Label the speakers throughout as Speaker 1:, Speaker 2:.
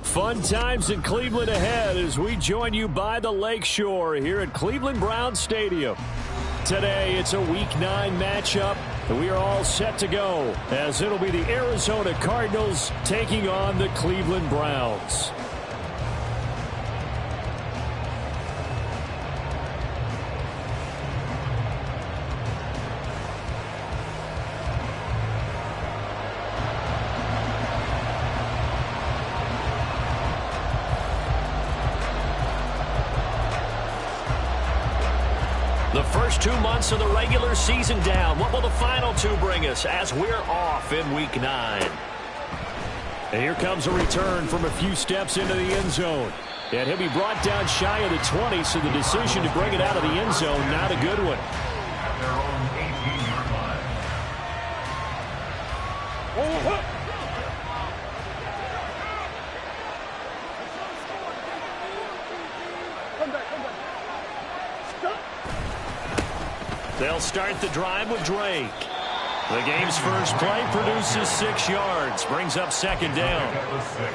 Speaker 1: Fun times in Cleveland ahead as we join you by the Lakeshore here at Cleveland Browns Stadium. Today, it's a Week 9 matchup, and we are all set to go as it'll be the Arizona Cardinals taking on the Cleveland Browns. The first 2 months of the regular season down. What will the final 2 bring us as we're off in Week 9? And here comes a return from a few steps into the end zone. And he'll be brought down shy of the 20, so the decision to bring it out of the end zone, not a good one.
Speaker 2: At their own 18-yard line.
Speaker 1: They'll start the drive with Drake. The game's first play produces 6 yards, brings up second down.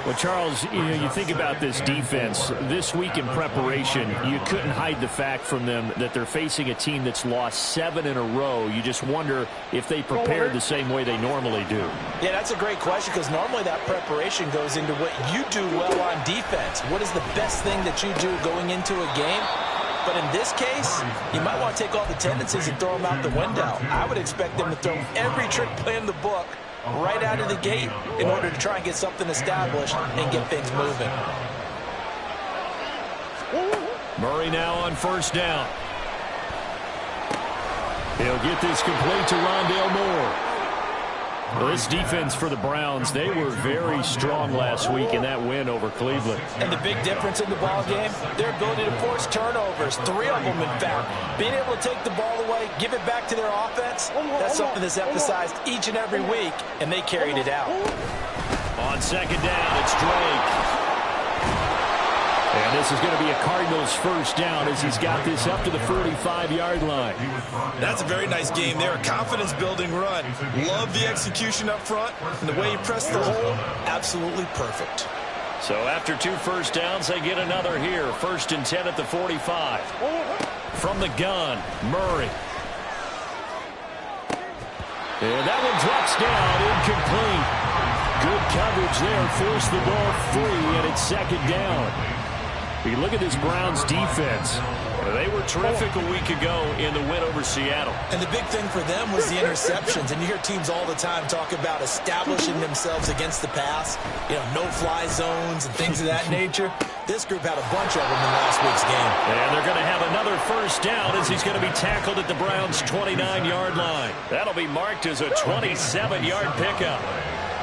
Speaker 1: Well, Charles, you think about this defense. This week in preparation, you couldn't hide the fact from them that they're facing a team that's lost 7 in a row. You just wonder if they prepared the same way they normally do.
Speaker 3: Yeah, that's a great question because normally that preparation goes into what you do well on defense. What is the best thing that you do going into a game? But in this case, you might want to take all the tendencies and throw them out the window. I would expect them to throw every trick play in the book right out of the gate in order to try and get something established and get things moving.
Speaker 1: Murray now on first down. He'll get this complete to Rondale Moore. Well, this defense for the Browns, they were very strong last week in that win over Cleveland.
Speaker 3: And the big difference in the ball game, their ability to force turnovers, 3 of them in fact. Being able to take the ball away, give it back to their offense, that's something that's emphasized each and every week, and they carried it out.
Speaker 1: On second down, it's Drake. And this is going to be a Cardinals first down as he's got this up to the 45-yard line.
Speaker 4: That's a very nice game there. A confidence-building run. Love the execution up front. And the way he pressed the hole, absolutely perfect.
Speaker 1: So after 2 first downs, they get another here. 1st and 10 at the 45. From the gun, Murray. And that one drops down, incomplete. Good coverage there, forced the ball free, and it's second down. You look at this Browns defense. They were terrific a week ago in the win over Seattle.
Speaker 3: And the big thing for them was the interceptions. And you hear teams all the time talk about establishing themselves against the pass, no-fly zones and things of that nature. This group had a bunch of them in last week's game.
Speaker 1: And they're going to have another first down as he's going to be tackled at the Browns' 29-yard line. That'll be marked as a 27-yard pickup.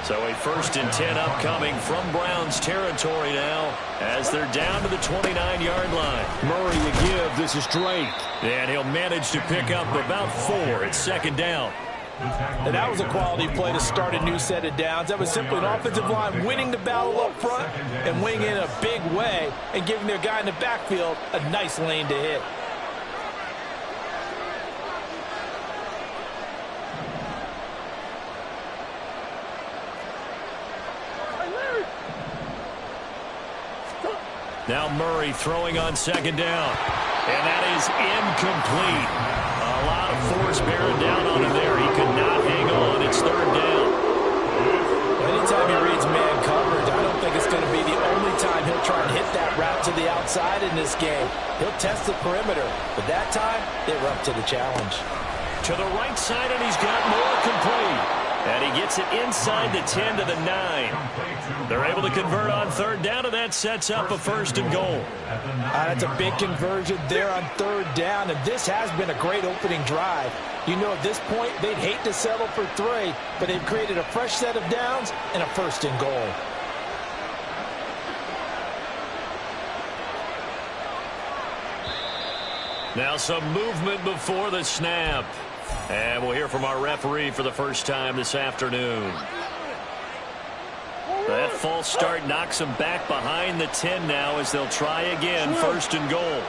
Speaker 1: So a 1st and 10 upcoming from Browns territory now as they're down to the 29-yard line. Murray to give. This is Drake. And he'll manage to pick up about 4. It's second down.
Speaker 3: And that was a quality play to start a new set of downs. That was simply an offensive line winning the battle up front and winning in a big way and giving their guy in the backfield a nice lane to hit.
Speaker 1: Now Murray throwing on second down. And that is incomplete. A lot of force bearing down on him there. He could not hang on. It's third down.
Speaker 3: Anytime he reads man coverage, I don't think it's going to be the only time he'll try and hit that route to the outside in this game. He'll test the perimeter. But that time, they were up to the challenge.
Speaker 1: To the right side, and he's got more complete. And he gets it inside the 10 to the 9. They're able to convert on third down, and that sets up a 1st and goal.
Speaker 3: That's a big conversion there on third down, and this has been a great opening drive. At this point, they'd hate to settle for 3, but they've created a fresh set of downs and a 1st and goal.
Speaker 1: Now some movement before the snap. And we'll hear from our referee for the first time this afternoon. That false start knocks them back behind the 10 now as they'll try again, 1st and goal.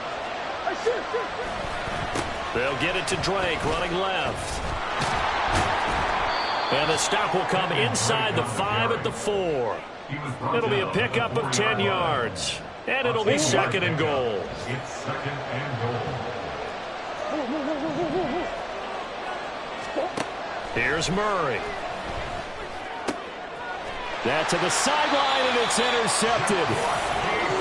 Speaker 1: They'll get it to Drake, running left. And the stop will come inside the 5 at the 4. It'll be a pickup of 10 yards. And it'll be second and goal.
Speaker 2: It's second and goal.
Speaker 1: Here's Murray. That to the sideline, and it's intercepted.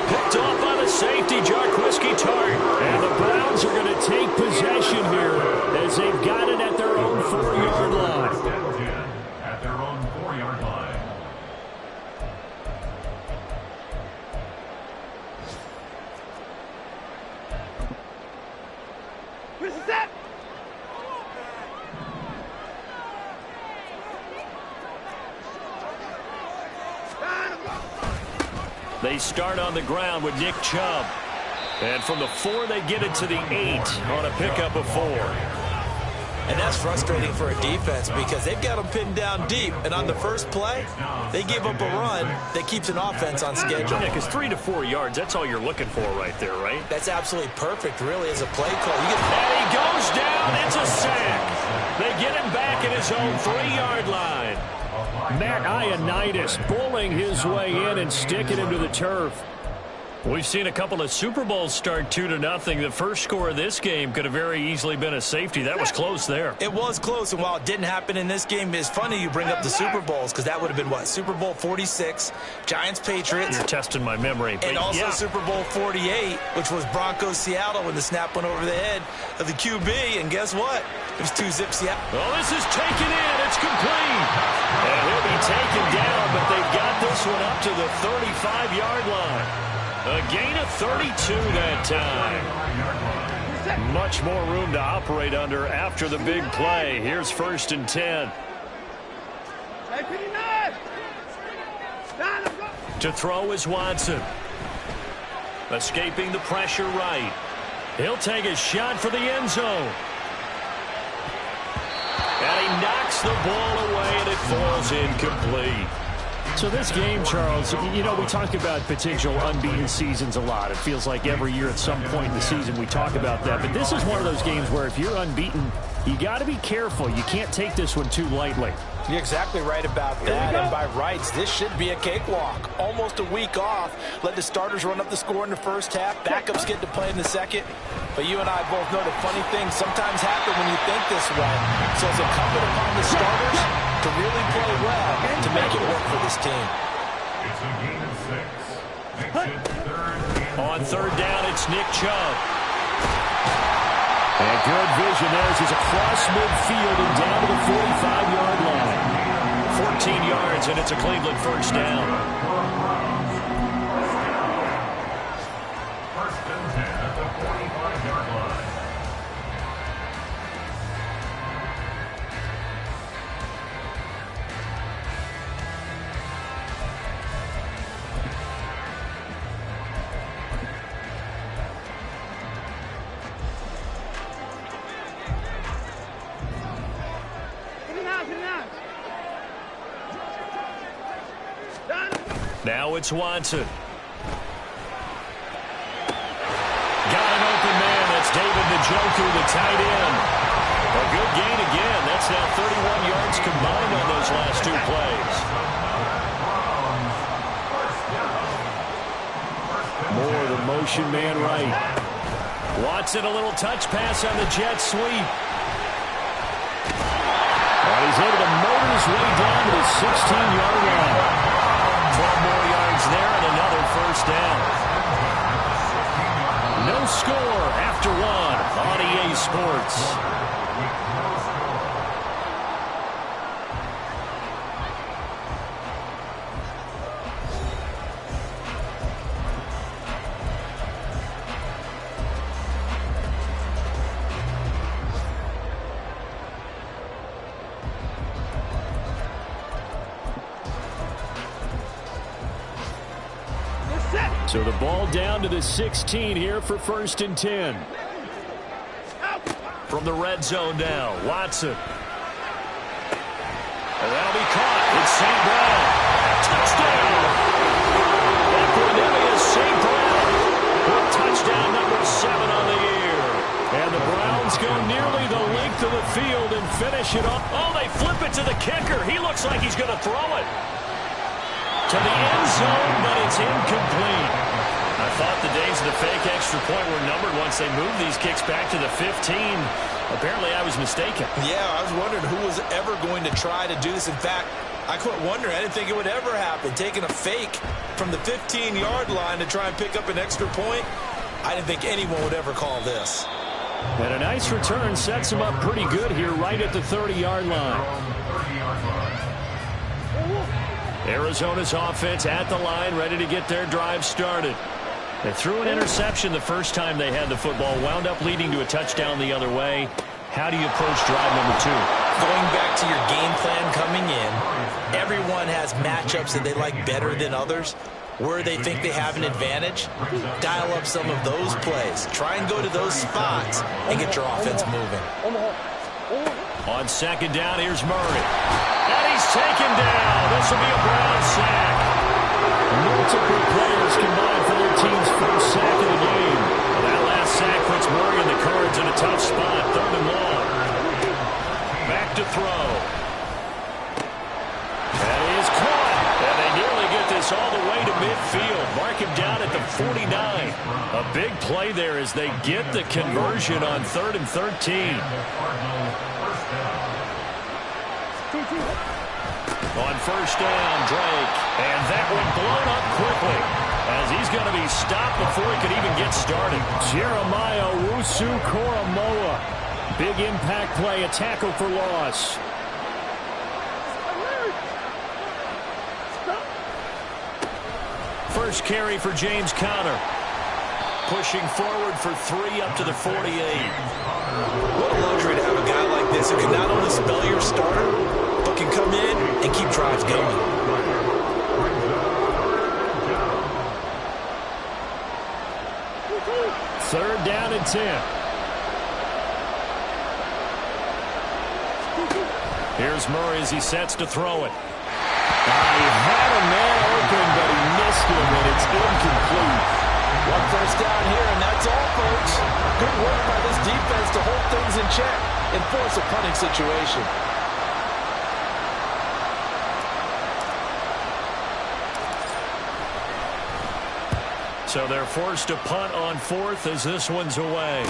Speaker 1: Picked off by the safety, Jarquiski Tart. And the Browns are going to take possession here as they've got it at their own 4-yard line.
Speaker 2: At their own 4-yard line.
Speaker 1: They start on the ground with Nick Chubb. And from the 4, they get it to the 8 on a pickup of 4.
Speaker 3: And that's frustrating for a defense because they've got them pinned down deep. And on the first play, they give up a run that keeps an offense on schedule.
Speaker 1: Yeah, because 3 to 4 yards, that's all you're looking for right there, right?
Speaker 3: That's absolutely perfect, really, as a play call.
Speaker 1: And he goes down. It's a sack. They get him back at his own 3-yard line. Matt Ioannidis pulling his way in and sticking him to the turf. We've seen a couple of Super Bowls start 2-0. The first score of this game could have very easily been a safety. That was close there.
Speaker 3: It was close, and while it didn't happen in this game, it's funny you bring up the Super Bowls because that would have been, what, Super Bowl 46, Giants-Patriots.
Speaker 1: You're testing my memory.
Speaker 3: And also
Speaker 1: yeah.
Speaker 3: Super Bowl 48, which was Broncos-Seattle when the snap went over the head of the QB, and guess what? It was 2-zip Seattle.
Speaker 1: Oh, this is taken in. It's complete. And he'll be taken down, but they've got this one up to the 35-yard line. A gain of 32 that time. Much more room to operate under after the big play. Here's 1st and 10. To throw is Watson. Escaping the pressure right. He'll take a shot for the end zone. And he knocks the ball away, and it falls incomplete. So this game, Charles, you know, we talk about potential unbeaten seasons a lot. It feels like every year at some point in the season we talk about that. But this is one of those games where if you're unbeaten, you got to be careful. You can't take this one too lightly.
Speaker 3: You're exactly right about that, and by rights, this should be a cakewalk. Almost a week off. Let the starters run up the score in the first half. Backups get to play in the second. But you and I both know the funny things sometimes happen when you think this way. So it's incumbent upon the starters to really play well to make it work for this team.
Speaker 2: It's a gain of 6. Makes it 3rd.
Speaker 1: On 3rd down, it's Nick Chubb. And good vision there as he's across midfield and down to the 45-yard line. 14 yards, and it's a Cleveland 1st down.
Speaker 2: 1st and 10 at the 45-yard line.
Speaker 1: Now it's Watson. Got an open man. That's David Njoku, the tight end. A good gain again. That's now 31 yards combined on those last 2 plays. More the motion man right. Watson, a little touch pass on the jet sweep. And he's able to motor his way down to the 16-yard line. 12 more yards there and another 1st down. No score after 1 on EA Sports. So the ball down to the 16 here for 1st and 10. From the red zone now, Watson. And that'll be caught. It's St. Brown. Touchdown! Cornelius St. Brown with touchdown number 7 on the year. And the Browns go nearly the length of the field and finish it off. Oh, they flip it to the kicker. He looks like he's going to throw it. to the end zone, but it's incomplete. I thought the days of the fake extra point were numbered once they moved these kicks back to the 15. Apparently, I was mistaken.
Speaker 4: Yeah, I was wondering who was ever going to try to do this. In fact, I quit wondering. I didn't think it would ever happen. Taking a fake from the 15-yard line to try and pick up an extra point, I didn't think anyone would ever call this.
Speaker 1: And a nice return sets him up pretty good here right at the 30-yard line. Arizona's offense at the line, ready to get their drive started. They threw an interception the first time they had the football, wound up leading to a touchdown the other way. How do you approach drive number 2?
Speaker 3: Going back to your game plan coming in, everyone has matchups that they like better than others. Where they think they have an advantage, dial up some of those plays. Try and go to those spots and get your offense moving.
Speaker 1: On second down, here's Murray. And he's taken down. This will be a Brown sack. Multiple players combined for their team's first sack of the game. And that last sack puts Murray and the Cards in a tough spot. 3rd and long. Back to throw. That is caught. And they nearly get this all the way to midfield. Mark him down at the 49. A big play there as they get the conversion on 3rd and 13. On first down, Drake. And that one blown up quickly as he's going to be stopped before he could even get started. Jeremiah Owusu-Koramoah. Big impact play, a tackle for loss. First carry for James Conner. Pushing forward for 3 up to the 48.
Speaker 3: What a luxury to have a guy like this who can not only spell your starter, but can come in and keep drives going.
Speaker 1: Third down and 10. Here's Murray as he sets to throw it. He had a man open, but he missed him, and it's incomplete.
Speaker 3: One first down here, and that's all, folks. Good work by this defense to hold things in check and force a punting situation.
Speaker 1: So they're forced to punt on 4th as this one's away.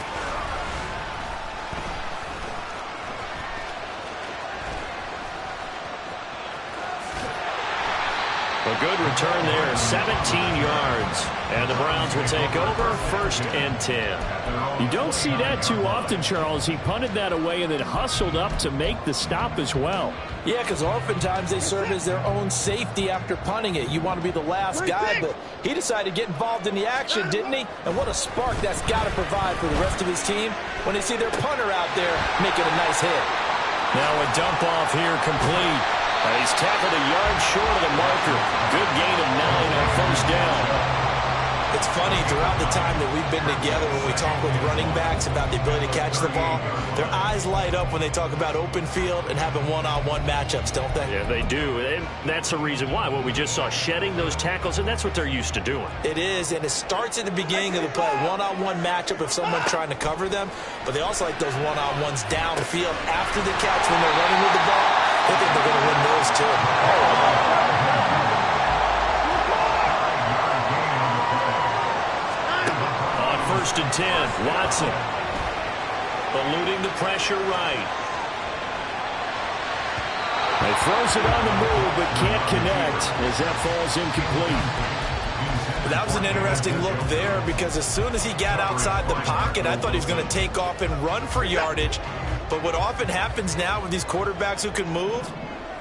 Speaker 1: A good return there, 17 yards. And the Browns will take over, 1st and 10.
Speaker 5: You don't see that too often, Charles. He punted that away and then hustled up to make the stop as well.
Speaker 3: Yeah, because oftentimes they serve as their own safety after punting it. You want to be the last guy, but he decided to get involved in the action, didn't he? And what a spark that's got to provide for the rest of his team when they see their punter out there making a nice hit.
Speaker 1: Now a dump off here complete. He's tackled a yard short of the marker. Good gain of 9 on first down.
Speaker 3: It's funny, throughout the time that we've been together, when we talk with running backs about the ability to catch the ball, their eyes light up when they talk about open field and having one-on-one matchups, don't they?
Speaker 1: Yeah, they do. And that's the reason why. What we just saw, shedding those tackles, and that's what they're used to doing.
Speaker 3: It is, and it starts at the beginning of the play. One-on-one matchup if someone's trying to cover them, but they also like those one-on-ones downfield after the catch when they're running with the ball. They think they're going to win those too.
Speaker 1: On 1st and 10, Watson eluding the pressure right. He throws it on the move but can't connect as that falls incomplete.
Speaker 3: That was an interesting look there because as soon as he got outside the pocket, I thought he was going to take off and run for yardage. But what often happens now with these quarterbacks who can move,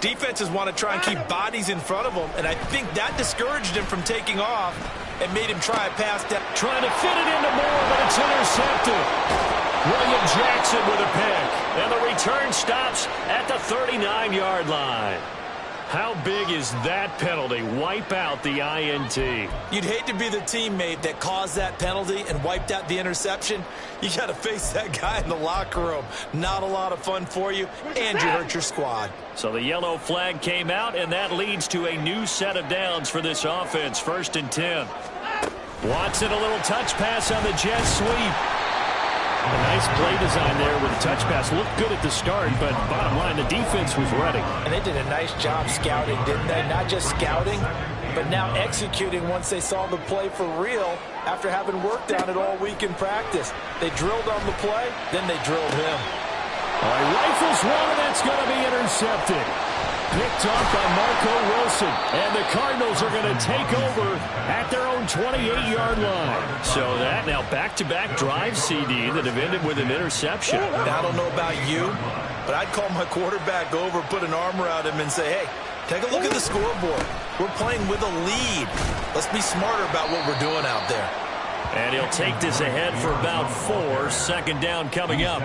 Speaker 3: defenses want to try and keep bodies in front of them, and I think that discouraged him from taking off and made him try a pass down.
Speaker 1: Trying to fit it into Moore, but it's intercepted. William Jackson with a pick, and the return stops at the 39-yard line. How big is that penalty? Wipe out the INT.
Speaker 3: You'd hate to be the teammate that caused that penalty and wiped out the interception. You got to face that guy in the locker room. Not a lot of fun for you, and you hurt your squad.
Speaker 1: So the yellow flag came out, and that leads to a new set of downs for this offense. 1st and 10. Watson, a little touch pass on the jet sweep. A nice play design there with a touch pass. Looked good at the start, but bottom line, the defense was ready.
Speaker 3: And they did a nice job scouting, didn't they? Not just scouting, but now executing once they saw the play for real after having worked on it all week in practice. They drilled on the play, then they drilled him.
Speaker 5: All right, rifles one, and that's going to be intercepted. Picked off by Marco Wilson. And the Cardinals are going to take over at their own 28-yard line.
Speaker 1: So that now back-to-back drive, CD, that have ended with an interception.
Speaker 4: I don't know about you, but I'd call my quarterback over, put an arm around him, and say, hey, take a look at the scoreboard. We're playing with a lead. Let's be smarter about what we're doing out there.
Speaker 1: And he'll take this ahead for about 4. Second down coming up.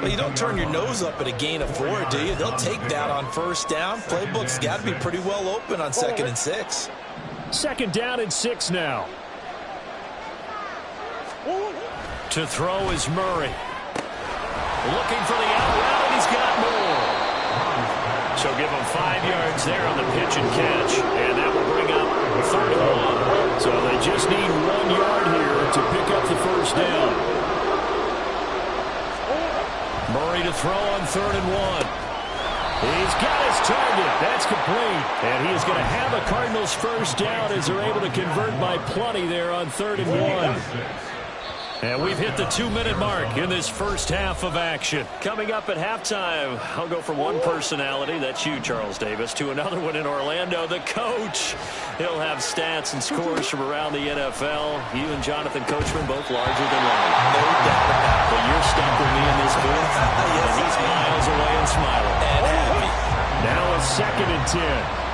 Speaker 4: Well, you don't turn your nose up at a gain of 4, do you? They'll take that on first down. Playbook's got to be pretty well open on 2nd and 6.
Speaker 5: Second down and 6 now.
Speaker 1: To throw is Murray. Looking for the out route, and he's got more. So give him 5 yards there on the pitch and catch. And that will bring up 3rd and 1.
Speaker 5: So they just need 1 yard here to pick up the first down.
Speaker 1: Murray to throw on 3rd and 1. He's got his target. That's complete. And he is going to have a Cardinals first down as they're able to convert by plenty there on 3rd and 1. And we've hit the 2-minute mark in this first half of action. Coming up at halftime, I'll go from one personality, that's you, Charles Davis, to another one in Orlando, the coach. He'll have stats and scores from around the NFL. You and Jonathan Coachman both larger than life.
Speaker 4: No doubt about it.
Speaker 1: But you're stuck with me in this booth.
Speaker 4: Yes,
Speaker 1: and he's miles away and smiling.
Speaker 4: And happy.
Speaker 5: Now a 2nd and 10.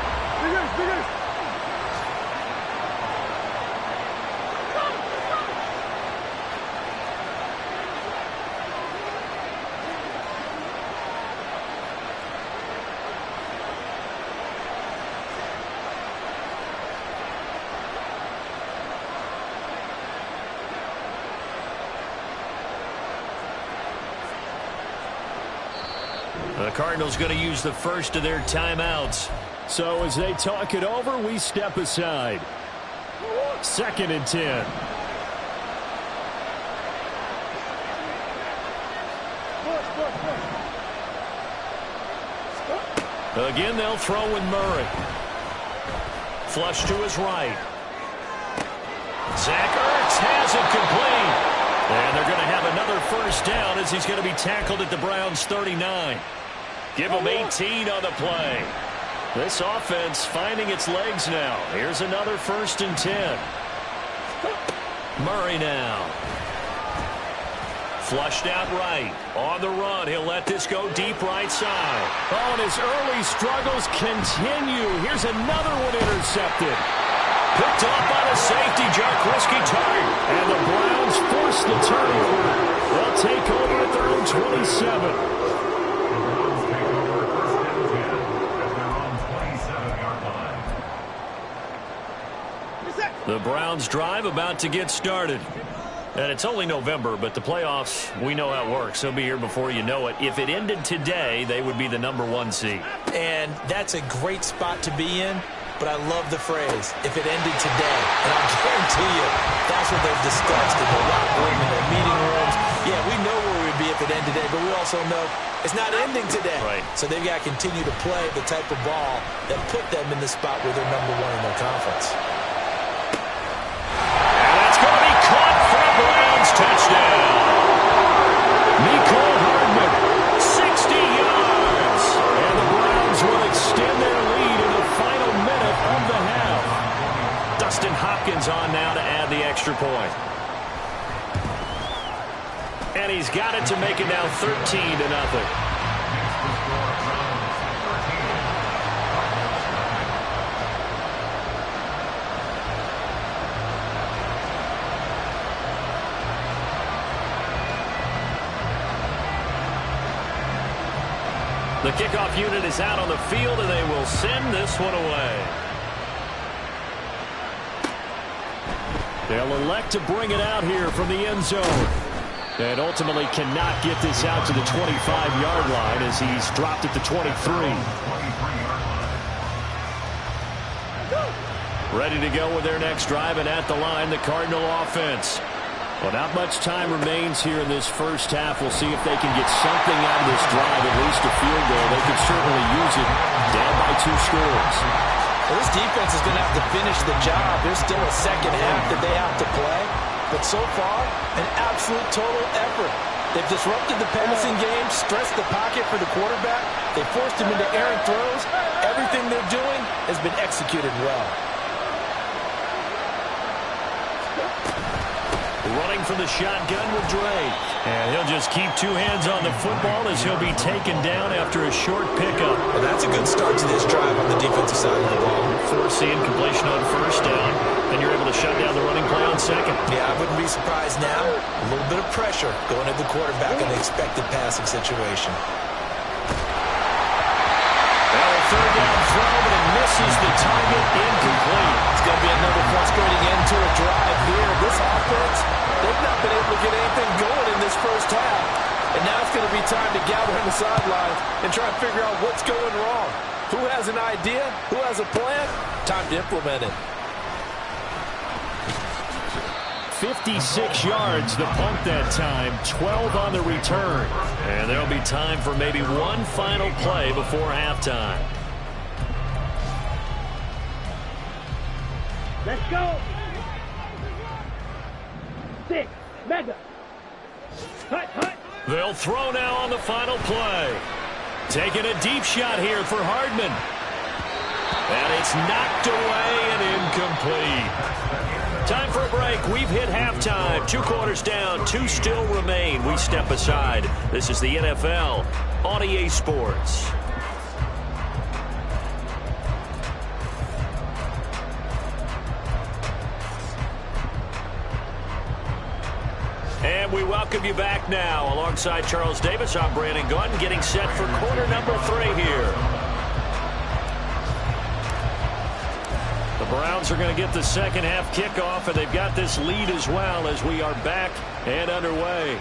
Speaker 1: The Cardinals going to use the first of their timeouts.
Speaker 5: So as they talk it over, we step aside. 2nd and 10.
Speaker 1: Again, they'll throw with Murray. Flush to his right. Zach Ertz has it complete. And they're going to have another first down as he's going to be tackled at the Browns' 39. Give him 18 on the play. This offense finding its legs now. Here's another 1st and 10. Murray now. Flushed out right. On the run. He'll let this go deep right side.
Speaker 5: Oh, and his early struggles continue. Here's another one intercepted.
Speaker 1: Picked off by the safety, Jarkowski target.
Speaker 5: And the Browns force the turnover. They'll take over at their own 27.
Speaker 1: The Browns drive about to get started. And it's only November, but the playoffs, we know how it works. They'll be here before you know it. If it ended today, they would be the #1 seed.
Speaker 3: And that's a great spot to be in. But I love the phrase, if it ended today. And I guarantee you, that's what they've discussed in the locker room, in their meeting rooms. Yeah, we know where we would be if it ended today, but we also know it's not ending today.
Speaker 1: Right.
Speaker 3: So they've got to continue to play the type of ball that put them in the spot where they're #1 in their conference.
Speaker 1: And that's going to be caught for a Browns touchdown. Nicole Hardman, 60 yards. And the Browns will extend their lead in the final minute of the half. Dustin Hopkins on now to add the extra point. And he's got it to make it now 13-0. The kickoff unit is out on the field, and they will send this one away.
Speaker 5: They'll elect to bring it out here from the end zone. And ultimately cannot get this out to the 25-yard line as he's dropped at the 23.
Speaker 1: Ready to go with their next drive, and at the line, the Cardinal offense.
Speaker 5: Well, not much time remains here in this first half. We'll see if they can get something out of this drive, at least a field goal. They could certainly use it. Down by 2 scores.
Speaker 3: Well, this defense is going to have to finish the job. There's still a second half that they have to play. But so far, an absolute total effort. They've disrupted the passing game, stressed the pocket for the quarterback. They forced him into errant throws. Everything they're doing has been executed well.
Speaker 1: Running from the shotgun with Dre. And he'll just keep two hands on the football as he'll be taken down after a short pickup.
Speaker 4: And that's a good start to this drive on the defensive side of the ball.
Speaker 1: Forcing completion on first down. Then you're able to shut down the running play on second.
Speaker 4: Yeah, I wouldn't be surprised now. A little bit of pressure going at the quarterback in the expected passing situation.
Speaker 1: Well, a third down throw, but it misses the target, incomplete.
Speaker 3: It's going to be another frustrating end to a drive here. This offense, they've not been able to get anything going in this first half. And now it's going to be time to gather on the sidelines and try and figure out what's going wrong. Who has an idea? Who has a plan? Time to implement it.
Speaker 5: 56 yards the punt that time, 12 on the return.
Speaker 1: And there'll be time for maybe one final play before halftime.
Speaker 6: Let's go. 6, mega. Hut, hut.
Speaker 1: They'll throw now on the final play. Taking a deep shot here for Hardman. And it's knocked away and incomplete. Time for a break. We've hit halftime. 2 quarters down. 2 still remain. We step aside. This is the NFL on EA Sports. And we welcome you back now. Alongside Charles Davis, I'm Brandon Gaudin, getting set for quarter number 3 here. The Browns are going to get the second half kickoff, and they've got this lead as well as we are back and underway.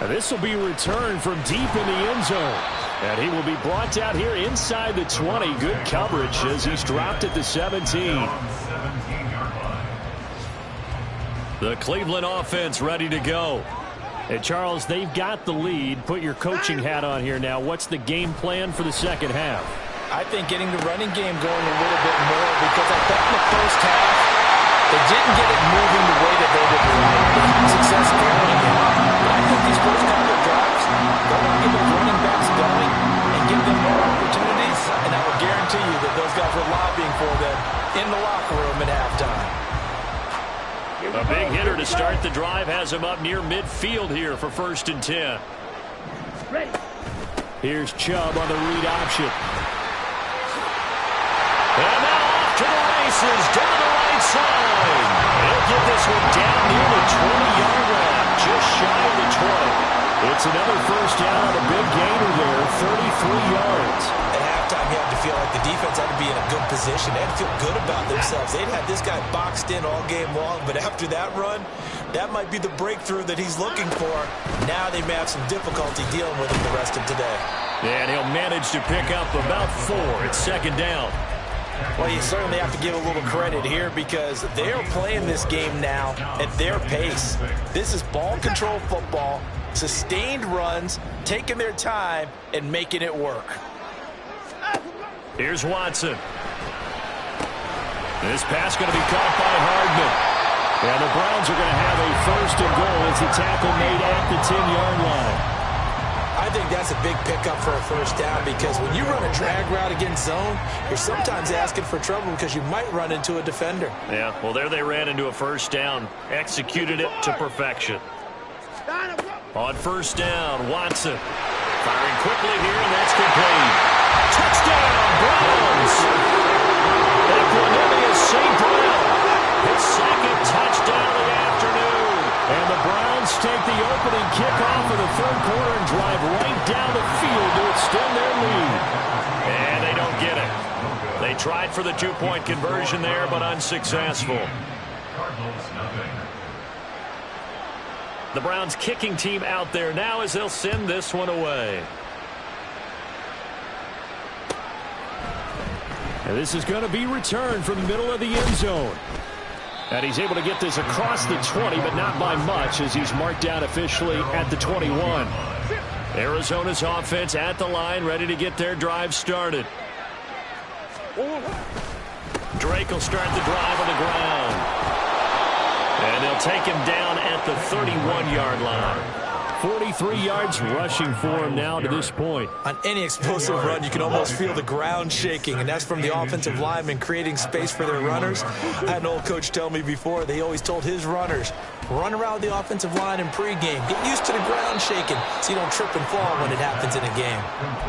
Speaker 5: And this will be returned from deep in the end zone. And he will be brought down here inside the 20. Good coverage as he's dropped at the 17.
Speaker 1: The Cleveland offense ready to go.
Speaker 5: And Charles, they've got the lead. Put your coaching hat on here now. What's the game plan for the second half?
Speaker 3: I think getting the running game going a little bit more, because I thought in the first half they didn't get it moving the way that they would like. They had success carrying it. But I think these first couple of drives, they want to get those running backs going and give them more opportunities, and I will guarantee you that those guys were lobbying for them in the locker room at halftime.
Speaker 1: A big hitter to start the drive has him up near midfield here for 1st and 10.
Speaker 6: Ready.
Speaker 5: Here's Chubb on the read option.
Speaker 1: And now off to the races down the right side. He'll get this one down near the 20-yard line, just shy of the 20. It's another first down on a big gainer there, 33 yards.
Speaker 4: At halftime, you have to feel like the defense had to be in a good position. They had to feel good about themselves. They'd had this guy boxed in all game long, but after that run, that might be the breakthrough that he's looking for. Now they may have some difficulty dealing with him the rest of today.
Speaker 1: And he'll manage to pick up about 4. It's 2nd down.
Speaker 3: Well, you certainly have to give a little credit here because they're playing this game now at their pace. This is ball control football, sustained runs, taking their time, and making it work.
Speaker 1: Here's Watson. This pass going to be caught by Hardman.
Speaker 5: And the Browns are going to have a 1st and goal as the tackle made at the 10-yard line.
Speaker 4: I think that's a big pickup for a first down because when you run a drag route against zone, you're sometimes asking for trouble because you might run into a defender.
Speaker 1: Yeah, well, there they ran into a first down. Executed it to perfection. On 1st down, Watson. Firing quickly here, and that's complete. Touchdown, Browns! Equanimous St. Brown. His 2nd touchdown of the afternoon.
Speaker 5: And the Browns take the opening kickoff of the 3rd quarter and drive right down the field to extend their lead.
Speaker 1: And they don't get it. They tried for the 2-point conversion there, but unsuccessful. The Browns kicking team out there now as they'll send this one away.
Speaker 5: And this is going to be returned from the middle of the end zone. And he's able to get this across the 20, but not by much as he's marked down officially at the 21.
Speaker 1: Arizona's offense at the line, ready to get their drive started. Drake will start the drive on the ground. And they'll take him down at the 31-yard line.
Speaker 5: 43 yards rushing for him now to this point.
Speaker 3: On any explosive run, you can almost feel the ground shaking, and that's from the offensive linemen creating space for their runners. I had an old coach tell me before, they always told his runners, run around the offensive line in pregame. Get used to the ground shaking so you don't trip and fall when it happens in a game.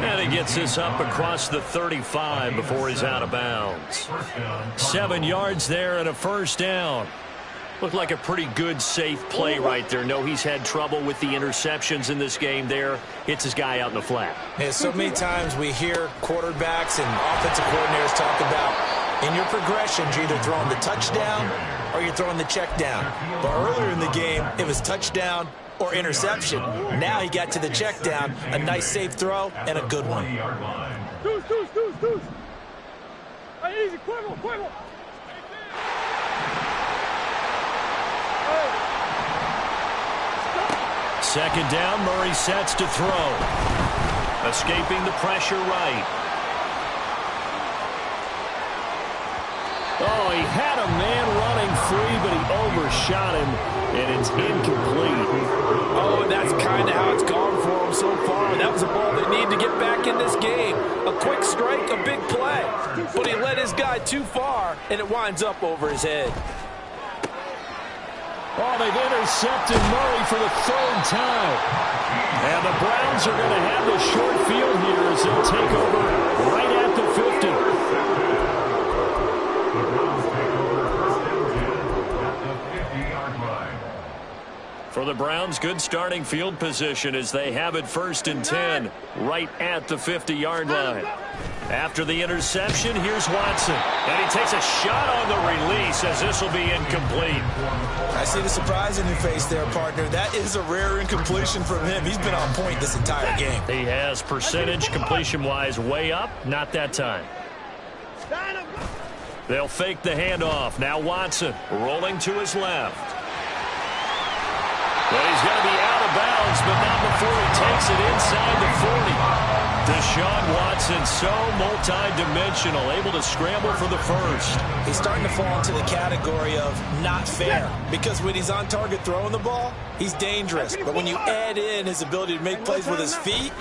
Speaker 1: And he gets this up across the 35 before he's out of bounds. 7 yards there and a first down. Looked like a pretty good, safe play right there. No, he's had trouble with the interceptions in this game there. Hits his guy out in the flat.
Speaker 3: Yeah, so many times we hear quarterbacks and offensive coordinators talk about in your progressions, you're either throwing the touchdown or you're throwing the check down. But earlier in the game, it was touchdown or interception. Now he got to the check down, a nice safe throw, and a good one.
Speaker 6: Deuce. Hey, easy, Cuervo.
Speaker 1: Second down, Murray sets to throw. Escaping the pressure right.
Speaker 5: Oh, he had a man running free, but he overshot him, and it's incomplete.
Speaker 7: Oh, and that's kind of how it's gone for him so far. That was a ball they need to get back in this game. A quick strike, a big play. But he led his guy too far, and it winds up over his head.
Speaker 5: Oh, they've intercepted Murray for the third time. And the Browns are going to have the short field here as they'll take over right at the 50.
Speaker 1: For the Browns, good starting field position as they have it 1st and 10 right at the 50-yard line. After the interception, here's Watson. And he takes a shot on the release as this will be incomplete.
Speaker 3: I see the surprise in your face there, partner. That is a rare incompletion from him. He's been on point this entire game.
Speaker 1: He has percentage completion-wise way up. Not that time. They'll fake the handoff. Now Watson rolling to his left. But he's going to be out of bounds, but not before he takes it inside the 40. Deshaun Watson, so multi-dimensional, able to scramble for the first.
Speaker 3: He's starting to fall into the category of not fair, because when he's on target throwing the ball, he's dangerous. But when you add in his ability to make plays with his feet,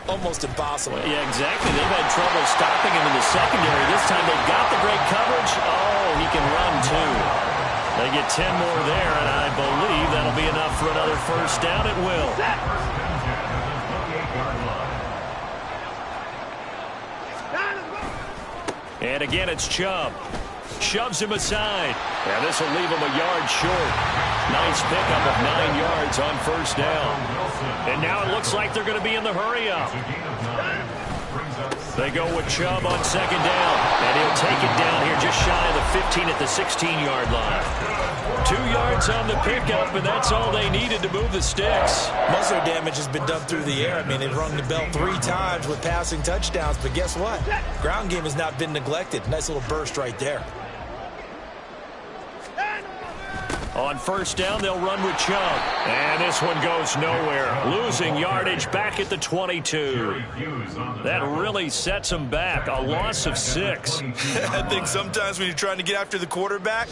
Speaker 3: almost impossible.
Speaker 1: Yeah, exactly. They've had trouble stopping him in the secondary. This time they've got the great coverage. Oh, he can run too. They get 10 more there, and I believe that'll be enough for another first down. It will. And again, it's Chubb. Shoves him aside. And this will leave him a yard short. Nice pickup of 9 yards on first down. And now it looks like they're going to be in the hurry-up. They go with Chubb on second down. And he'll take it down here just shy of the 15 at the 16-yard line. 2 yards on the pickup, and that's all they needed to move the sticks.
Speaker 3: Most of their damage has been done through the air. I mean, they've rung the bell 3 times with passing touchdowns, but guess what? Ground game has not been neglected. Nice little burst right there.
Speaker 1: On first down, they'll run with Chubb. And this one goes nowhere. Losing yardage back at the 22. That really sets them back. A loss of 6.
Speaker 4: I think sometimes when you're trying to get after the quarterback,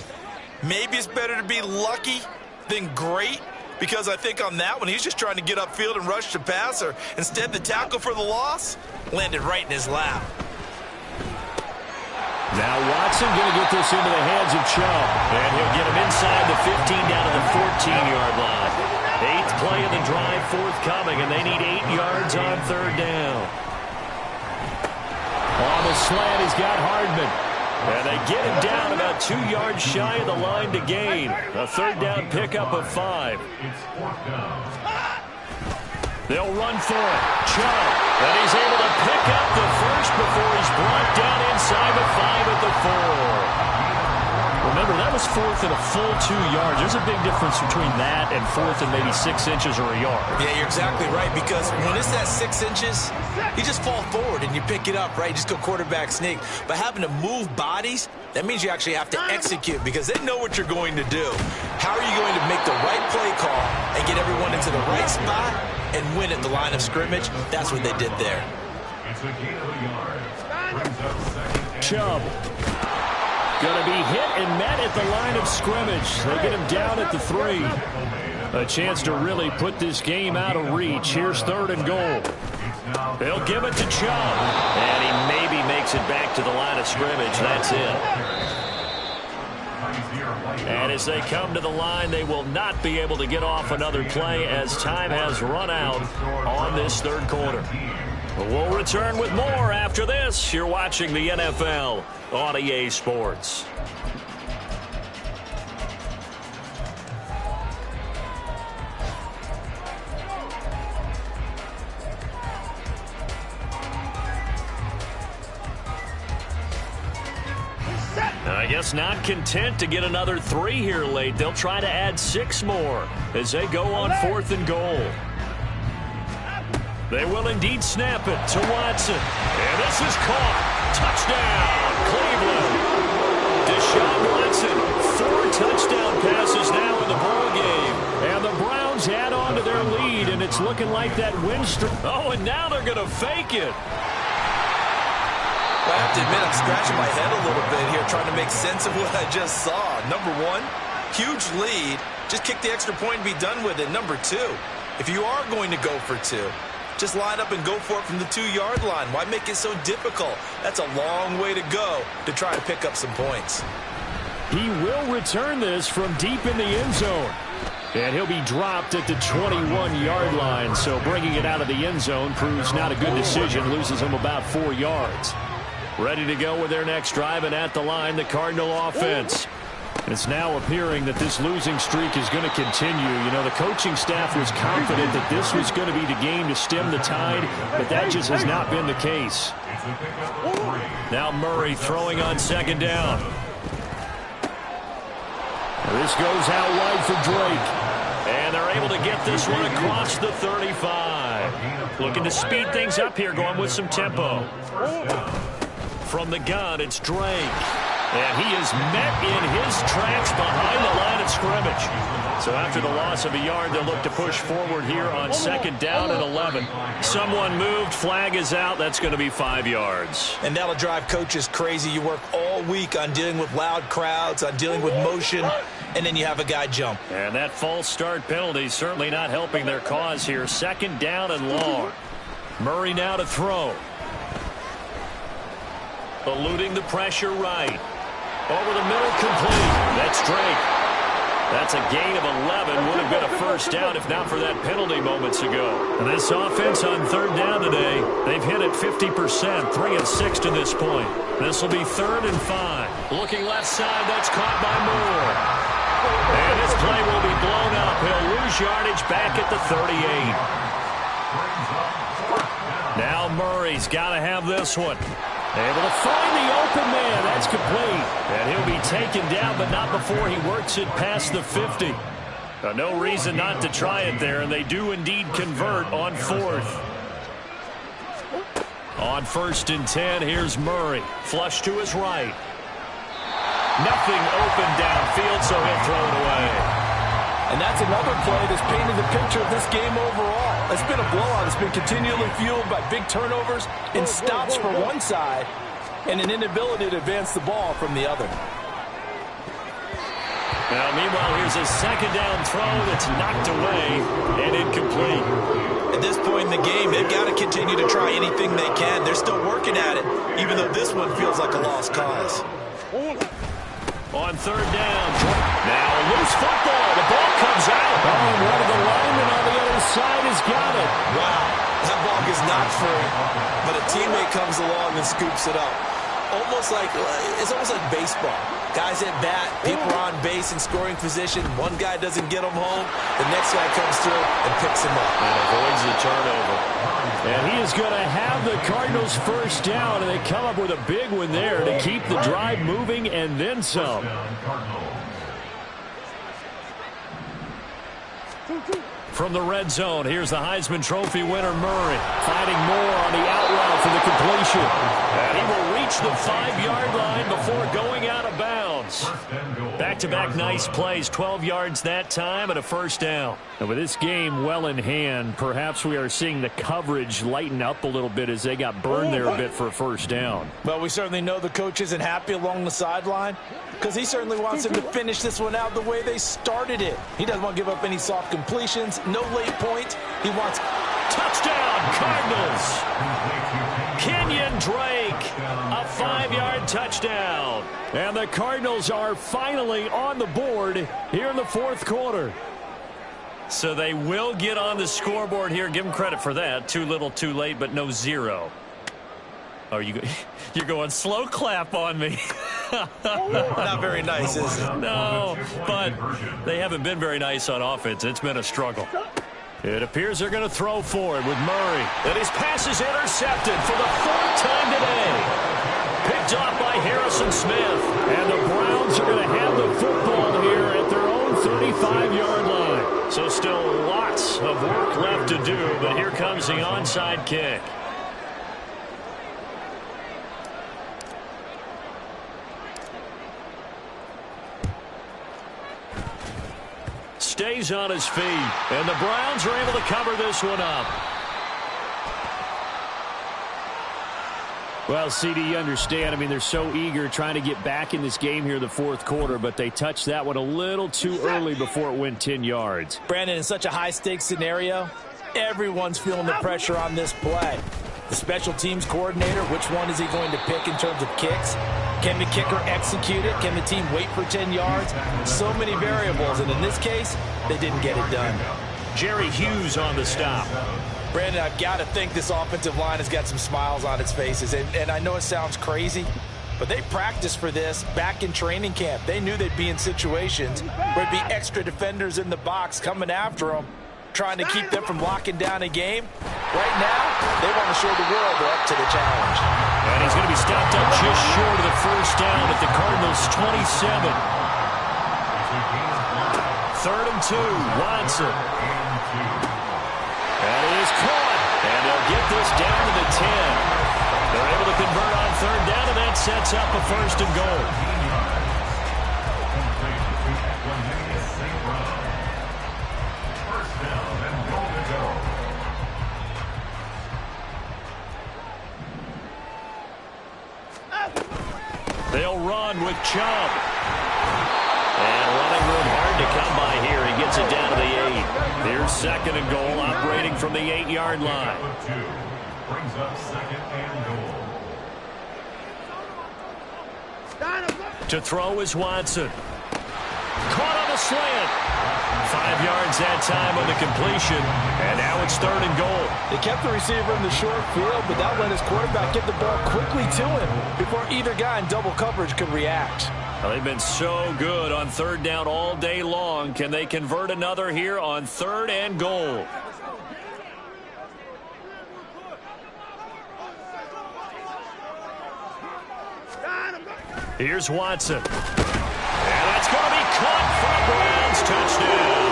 Speaker 4: maybe it's better to be lucky than great, because I think on that one, he's just trying to get upfield and rush the passer. Instead, the tackle for the loss landed right in his lap.
Speaker 5: Now Watson going to get this into the hands of Chubb.
Speaker 1: And he'll get him inside the 15 down to the 14-yard line. 8th play of the drive forthcoming, and they need 8 yards on third down.
Speaker 5: On the slant, he's got Hardman.
Speaker 1: And they get him down about 2 yards shy of the line to gain. A third down pickup of 5. They'll run for it. Chubb. And he's able to pick up the first before he's brought down inside the 5 at the 4. Remember, that was 4th and a full 2 yards. There's a big difference between that and 4th and maybe 6 inches or a yard.
Speaker 3: Yeah, you're exactly right, because when it's that 6 inches, you just fall forward and you pick it up, right? You just go quarterback sneak. But having to move bodies, that means you actually have to execute, because they know what you're going to do. How are you going to make the right play call and get everyone into the right spot and win at the line of scrimmage? That's what they did there.
Speaker 5: Chubb. Going to be hit and met at the line of scrimmage. They get him down at the 3. A chance to really put this game out of reach. Here's 3rd and goal. They'll give it to Chubb.
Speaker 1: And he maybe makes it back to the line of scrimmage. That's it. And as they come to the line, they will not be able to get off another play as time has run out on this 3rd quarter. We'll return with more after this. You're watching the NFL on EA Sports. I guess not content to get another 3 here late. They'll try to add 6 more as they go on 4th and goal. They will indeed snap it to Watson. And this is caught. Touchdown, Cleveland. Deshaun Watson, 4 touchdown passes now in the ball game. And the Browns add on to their lead, and it's looking like that win streak. Oh, and now they're going to fake it.
Speaker 4: I have to admit, I'm scratching my head a little bit here trying to make sense of what I just saw. Number 1, huge lead. Just kick the extra point and be done with it. Number 2, if you are going to go for 2, just line up and go for it from the 2-yard line. Why make it so difficult? That's a long way to go to try to pick up some points.
Speaker 5: He will return this from deep in the end zone. And he'll be dropped at the 21-yard line. So bringing it out of the end zone proves not a good decision. Loses him about 4 yards. Ready to go with their next drive, and at the line, the Cardinal offense. It's now appearing that this losing streak is going to continue. You know, the coaching staff was confident that this was going to be the game to stem the tide, but that just has not been the case. Now Murray throwing on 2nd down. This goes out wide for Drake. And they're able to get this one across the 35. Looking to speed things up here, going with some tempo. From the gun, it's Drake. And he is met in his tracks behind the line of scrimmage. So after the loss of a yard, they'll look to push forward here on 2nd down and 11. Someone moved, flag is out. That's going to be 5 yards.
Speaker 3: And that'll drive coaches crazy. You work all week on dealing with loud crowds, on dealing with motion, and then you have a guy jump.
Speaker 1: And that false start penalty certainly not helping their cause here. 2nd down and long. Murray now to throw. Eluding the pressure right. Over the middle, complete. That's Drake. That's a gain of 11. Would have been a 1st down if not for that penalty moments ago. And this offense on 3rd down today, they've hit it 50%, 3 of 6 to this point. This will be 3rd and 5. Looking left side, that's caught by Moore. And this play will be blown up. He'll lose yardage back at the 38. Now Murray's got to have this one. Able to find the open man. That's complete. And he'll be taken down, but not before he works it past the 50. No reason not to try it there, and they do indeed convert on 4th. On 1st and 10, here's Murray. Flush to his right. Nothing open downfield, so he'll throw it away.
Speaker 7: And that's another play that's painted the picture of this game overall. It's been a blowout. It's been continually fueled by big turnovers and stops for one side and an inability to advance the ball from the other.
Speaker 1: Now, meanwhile, here's a 2nd down throw that's knocked away and incomplete.
Speaker 4: At this point in the game, they've got to continue to try anything they can. They're still working at it, even though this one feels like a lost cause.
Speaker 1: On 3rd down. Now a loose football. The ball comes out.
Speaker 5: Oh, and one of the linemen on the other side has got it.
Speaker 4: Wow. That ball is not free, but a teammate comes along and scoops it up. It's almost like baseball. Guys at bat, people are on base in scoring position. One guy doesn't get them home. The next guy comes through and picks him up.
Speaker 1: And avoids the turnover.
Speaker 5: And he is going to have the Cardinals 1st down, and they come up with a big one there to keep the drive moving and then some.
Speaker 1: From the red zone, here's the Heisman Trophy winner, Murray. Finding Moore on the out route for the completion. And he will reach the 5-yard line before going out of bounds. Browns. Back-to-back nice plays, 12 yards that time and a first down.
Speaker 5: And with this game well in hand, perhaps we are seeing the coverage lighten up a little bit as they got burned there a bit for a first down.
Speaker 3: Well, we certainly know the coach isn't happy along the sideline because he certainly wants them to finish this one out the way they started it. He doesn't want to give up any soft completions, no late points. He wants
Speaker 1: touchdown, Cardinals. Kenyon Drake, a 5-yard touchdown.
Speaker 5: And the Cardinals are finally on the board here in the fourth quarter.
Speaker 1: So they will get on the scoreboard here. Give them credit for that. Too little, too late, but no zero. Oh, you're going slow clap on me.
Speaker 3: not very nice, is it?
Speaker 1: No, but they haven't been very nice on offense. It's been a struggle. It appears they're going to throw forward with Murray. And his pass is intercepted for the fourth time today. Picked off by Harrison Smith.
Speaker 5: And the Browns are going to have the football here at their own 35-yard line.
Speaker 1: So still lots of work left to do, but here comes the onside kick. Stays on his feet, and the Browns are able to cover this one up.
Speaker 5: Well, CD, you understand. I mean, they're so eager trying to get back in this game here in the fourth quarter, but they touched that one a little too early before it went 10 yards.
Speaker 3: Brandon, in such a high-stakes scenario, everyone's feeling the pressure on this play. The special teams coordinator, which one is he going to pick in terms of kicks? Can the kicker execute it? Can the team wait for 10 yards? So many variables, and in this case, they didn't get it done.
Speaker 1: Jerry Hughes on the stop.
Speaker 3: Brandon, I've got to think this offensive line has got some smiles on its faces, and I know it sounds crazy, but they practiced for this back in training camp. They knew they'd be in situations where there'd be extra defenders in the box coming after them, trying to keep them from locking down a game. Right now, they want to show the world they're up to the challenge.
Speaker 1: And he's going to be stopped up just short of the first down at the Cardinals' 27. 3rd and 2, Watson. That is caught, and they'll get this down to the 10. They're able to convert on 3rd down, and that sets up a 1st and goal. They'll run with Chubb. And running room hard to come by here. He gets it down to the 8. Here's 2nd and goal, operating from the 8-yard line.
Speaker 2: Brings up 2nd and goal.
Speaker 1: To throw is Watson. Caught on a slant. 5 yards that time on the completion. And now it's 3rd and goal.
Speaker 3: They kept the receiver in the short field, but that let his quarterback get the ball quickly to him before either guy in double coverage could react.
Speaker 1: Well, they've been so good on 3rd down all day long. Can they convert another here on 3rd and goal? Here's Watson. And that's going to be caught for a Browns touchdown.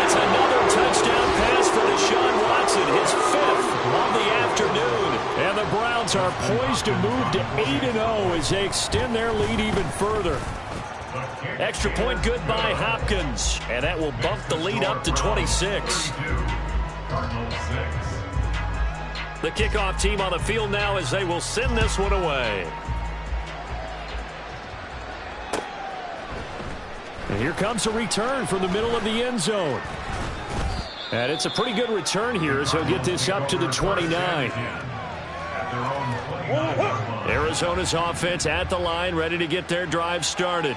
Speaker 1: It's another touchdown pass for Deshaun Watson, his 5th of the afternoon.
Speaker 5: And the Browns are poised to move to 8-0 as they extend their lead even further.
Speaker 1: Extra point good by Hopkins. And that will bump the lead up to 26. The kickoff team on the field now as they will send this one away.
Speaker 5: And here comes a return from the middle of the end zone. And it's a pretty good return here as he'll get this up to the 29.
Speaker 1: Arizona's offense at the line, ready to get their drive started.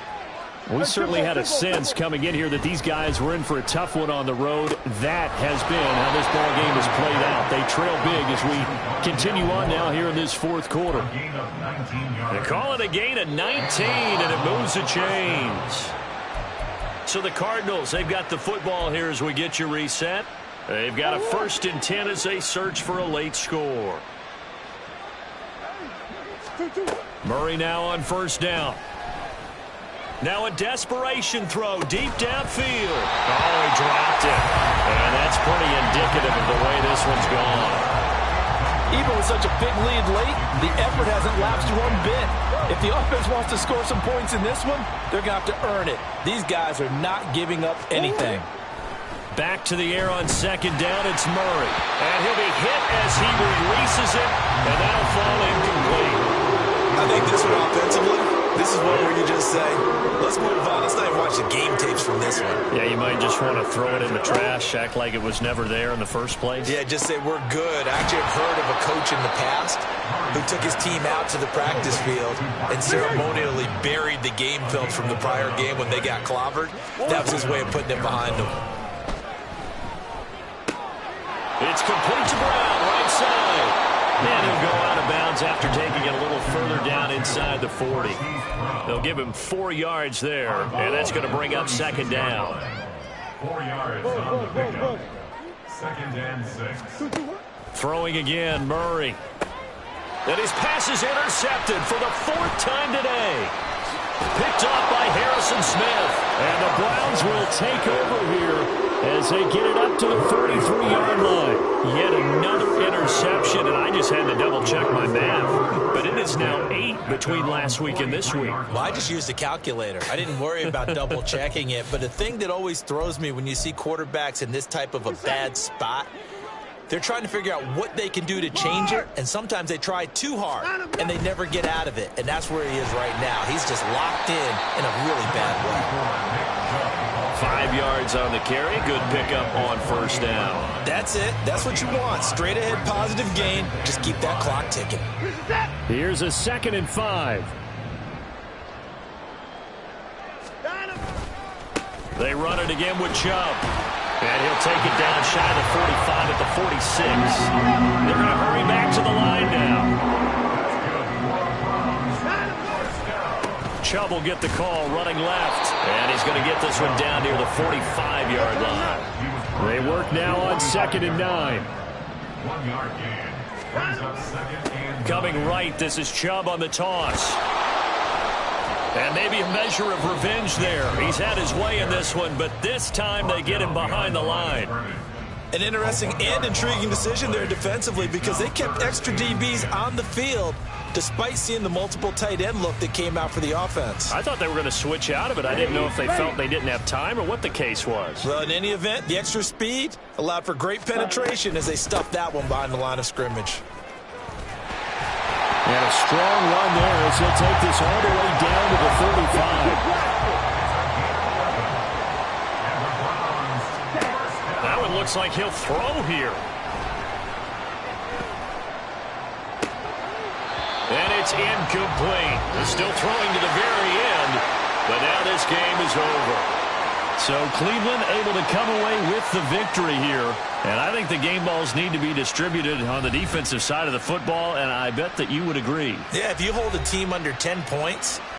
Speaker 5: We certainly had a sense coming in here that these guys were in for a tough one on the road. That has been how this ball game has played out. They trail big as we continue on now here in this fourth quarter.
Speaker 1: They call it a gain of 19, and it moves the chains. So the Cardinals, they've got the football here as we get you reset. They've got a 1st and 10 as they search for a late score. Murray now on 1st down. Now a desperation throw deep downfield. Oh, he dropped it. And that's pretty indicative of the way this one's gone.
Speaker 7: Even with such a big lead late, the effort hasn't lapsed one bit. If the offense wants to score some points in this one, they're going to have to earn it. These guys are not giving up anything.
Speaker 1: Back to the air on second down, it's Murray. And he'll be hit as he releases it, and that'll fall incomplete.
Speaker 4: I think this one offensively, this is one where you just say, let's move on. Let's not even watch the game tapes from this one.
Speaker 1: Yeah, you might just want to throw it in the trash, act like it was never there in the first place.
Speaker 4: Yeah, just say we're good. I actually have heard of a coach in the past who took his team out to the practice field and ceremonially buried the game film from the prior game when they got clobbered. That was his way of putting it behind them.
Speaker 1: It's complete to Brown, right side. And he'll go out of bounds after taking it a little further down inside the 40. They'll give him 4 yards there, and that's going to bring up second down.
Speaker 2: 4 yards on the pickup. 2nd and 6.
Speaker 1: Throwing again, Murray. And his pass is intercepted for the 4th time today. Picked off by Harrison Smith. And the Browns will take over here as they get it up to the 43-yard line. Yet another interception, and I just had to double-check my math. But it is now 8 between last week and this week.
Speaker 3: Well, I just used a calculator. I didn't worry about double-checking it. But the thing that always throws me when you see quarterbacks in this type of a bad spot, they're trying to figure out what they can do to change it, and sometimes they try too hard, and they never get out of it. And that's where he is right now. He's just locked in a really bad way.
Speaker 1: 5 yards on the carry. Good pickup on first down.
Speaker 3: That's it. That's what you want. Straight ahead positive gain. Just keep that clock ticking.
Speaker 5: Here's a 2nd and 5.
Speaker 1: They run it again with Chubb. And he'll take it down shy of the 45 at the 46. They're going to hurry back to the line now. Chubb will get the call running left. And he's going to get this one down near the 45-yard line.
Speaker 5: They work now on 2nd and 9.
Speaker 2: 1 yard gain. Brings up 2nd and 9.
Speaker 1: Coming right, this is Chubb on the toss. And maybe a measure of revenge there. He's had his way in this one, but this time they get him behind the line.
Speaker 4: An interesting and intriguing decision there defensively because they kept extra DBs on the field despite seeing the multiple tight end look that came out for the offense.
Speaker 1: I thought they were going to switch out of it. I didn't know if they felt they didn't have time or what the case was.
Speaker 4: Well, in any event, the extra speed allowed for great penetration as they stuffed that one behind the line of scrimmage.
Speaker 5: And a strong run there as he'll take this all the way down to the 35.
Speaker 1: That one looks like he'll throw here. And it's incomplete. They're still throwing to the very end, but now this game is over. So Cleveland able to come away with the victory here. And I think the game balls need to be distributed on the defensive side of the football, and I bet that you would agree.
Speaker 3: Yeah, if you hold a team under 10 points,